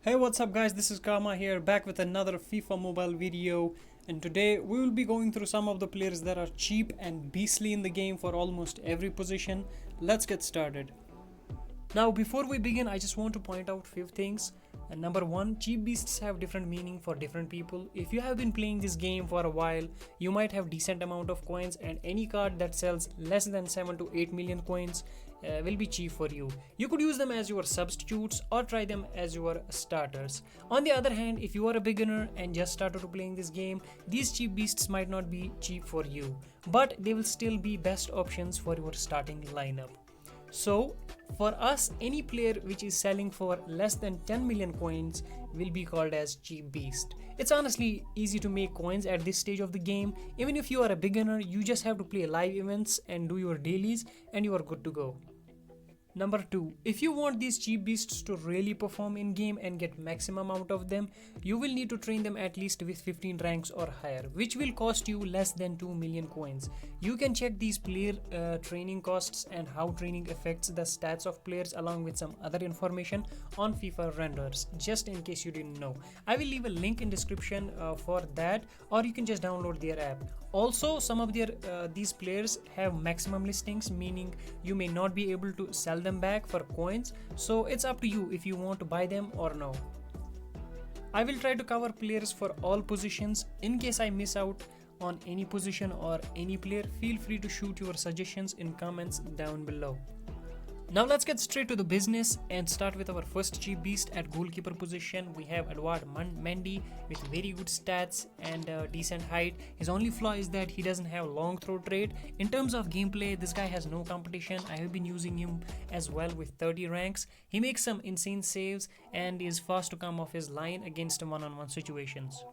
Hey, what's up guys, this is Kama here, back with another FIFA mobile video, and today we will be going through some of the players that are cheap and beastly in the game for almost every position. Let's get started. Now before we begin, I just want to point out few things. Number one, cheap beasts have different meaning for different people. If you have been playing this game for a while, you might have decent amount of coins, and any card that sells less than 7 to 8 million coins will be cheap for you. You could use them as your substitutes or try them as your starters. On the other hand, if you are a beginner and just started playing this game, these cheap beasts might not be cheap for you, but they will still be best options for your starting lineup. So for us, any player which is selling for less than 10 million coins will be called as cheap beast. It's honestly easy to make coins at this stage of the game. Even if you are a beginner, you just have to play live events and do your dailies and you are good to go. Number 2, if you want these cheap beasts to really perform in game and get maximum out of them, you will need to train them at least with 15 ranks or higher, which will cost you less than 2 million coins. You can check these player training costs and how training affects the stats of players along with some other information on FIFARENDERZ, just in case you didn't know. I will leave a link in description for that, or you can just download their app. Also, some of these players have maximum listings, meaning you may not be able to sell them back for coins, so it's up to you if you want to buy them or no. I will try to cover players for all positions. In case I miss out on any position or any player, feel free to shoot your suggestions in comments down below. Now let's get straight to the business and start with our first cheap beast. At goalkeeper position, we have Edouard Mendy with very good stats and decent height. His only flaw is that he doesn't have long throw rate. In terms of gameplay, this guy has no competition. I have been using him as well with 30 ranks. He makes some insane saves and is fast to come off his line against one-on-one situations.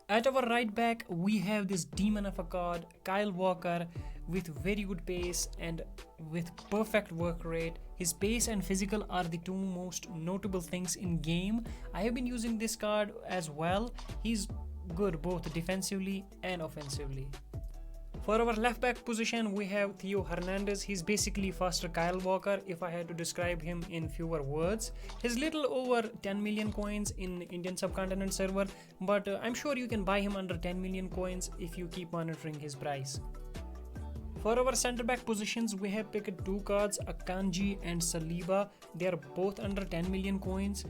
At our right back, we have this demon of a card, Kyle Walker, with very good pace and with perfect work rate. His pace and physical are the two most notable things in game. I have been using this card as well. He's good both defensively and offensively. For our left back position, we have Theo Hernandez. He's basically faster Kyle Walker if I had to describe him in fewer words. He's little over 10 million coins in Indian subcontinent server, but I'm sure you can buy him under 10 million coins if you keep monitoring his price. For our centre back positions, we have picked two cards, Akanji and Saliba. They are both under 10 million coins.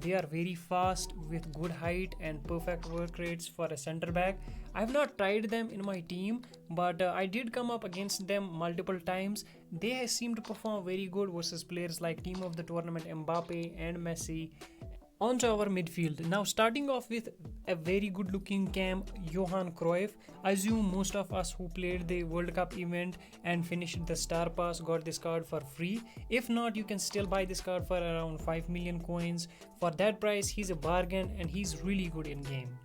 They are very fast with good height and perfect work rates for a centre back. I have not tried them in my team, but I did come up against them multiple times. They seem to perform very good versus players like team of the tournament Mbappe and Messi. On to our midfield. Now starting off with a very good looking cam, Johan Cruyff. I assume most of us who played the World Cup event and finished the Star Pass got this card for free. If not, you can still buy this card for around 5 million coins. For that price, he's a bargain and he's really good in game.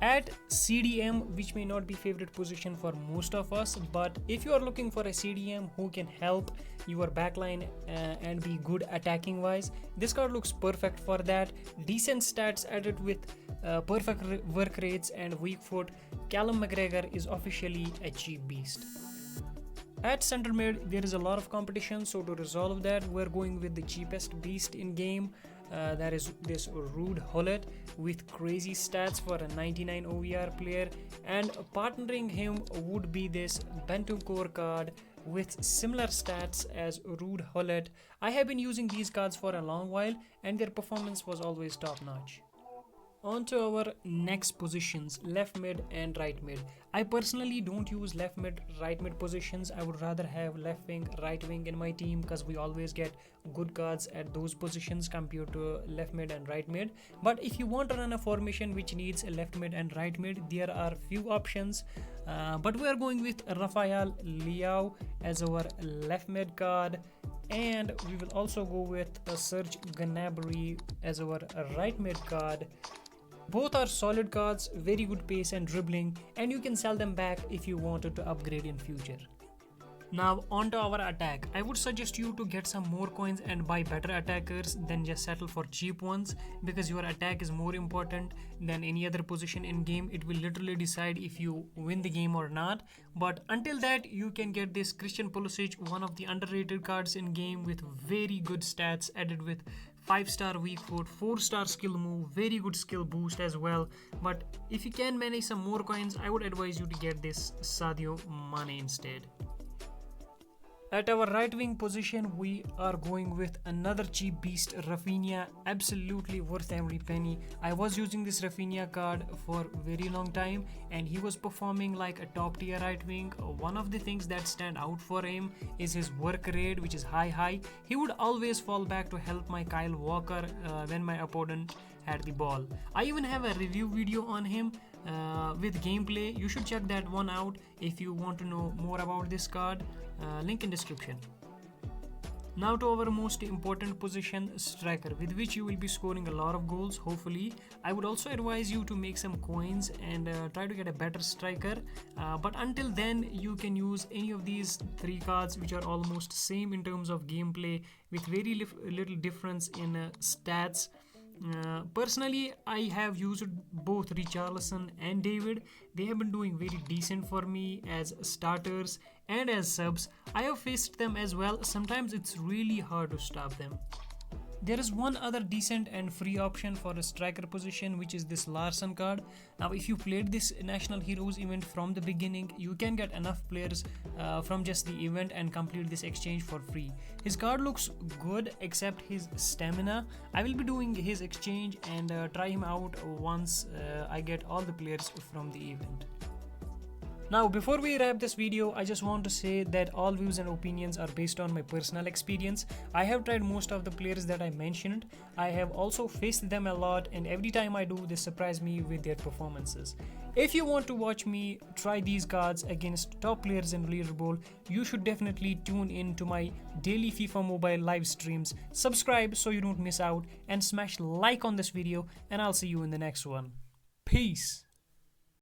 At CDM, which may not be favorite position for most of us, but if you are looking for a CDM who can help your backline and be good attacking wise, this card looks perfect for that. Decent stats added with perfect work rates and weak foot. Callum McGregor is officially a cheap beast. At center mid, there is a lot of competition, so to resolve that, we're going with the cheapest beast in game. That is this Ruud Gullit with crazy stats for a 99 OVR player, and partnering him would be this Bentancur card with similar stats as Ruud Gullit. I have been using these cards for a long while and their performance was always top notch. On to our next positions, left mid and right mid. I personally don't use left mid, right mid positions. I would rather have left wing, right wing in my team because we always get good cards at those positions compared to left mid and right mid. But if you want to run a formation which needs a left mid and right mid, there are few options. But we are going with Rafael Leao as our left mid card. And we will also go with Serge Gnabry as our right mid card. Both are solid cards, very good pace and dribbling, and you can sell them back if you wanted to upgrade in future. Now on to our attack. I would suggest you to get some more coins and buy better attackers than just settle for cheap ones, because your attack is more important than any other position in game. It will literally decide if you win the game or not. But until that, you can get this Christian Pulisic, one of the underrated cards in game with very good stats added with 5-star weak foot, 4-star skill move, very good skill boost as well. But if you can manage some more coins, I would advise you to get this Sadio Mane instead. At our right wing position, we are going with another cheap beast, RAPHINHA. Absolutely worth every penny. I was using this RAPHINHA card for a very long time and he was performing like a top tier right wing. One of the things that stand out for him is his work rate, which is high. He would always fall back to help my Kyle Walker when my opponent had the ball. I even have a review video on him with gameplay. You should check that one out if you want to know more about this card. Link in description. Now to our most important position, striker, with which you will be scoring a lot of goals, hopefully. I would also advise you to make some coins and try to get a better striker. But until then, you can use any of these 3 cards, which are almost same in terms of gameplay, with very little difference in stats. Personally, I have used both Richarlison and David. They have been doing very decent for me as starters and as subs. I have faced them as well. Sometimes it's really hard to stop them. There is one other decent and free option for a striker position, which is this Larson card. Now, if you played this National Heroes event from the beginning, you can get enough players from just the event and complete this exchange for free. His card looks good except his stamina. I will be doing his exchange and try him out once I get all the players from the event. Now, before we wrap this video, I just want to say that all views and opinions are based on my personal experience. I have tried most of the players that I mentioned. I have also faced them a lot, and every time I do, they surprise me with their performances. If you want to watch me try these cards against top players in leaderboard, you should definitely tune in to my daily FIFA Mobile live streams. Subscribe so you don't miss out, and smash like on this video, and I'll see you in the next one. Peace!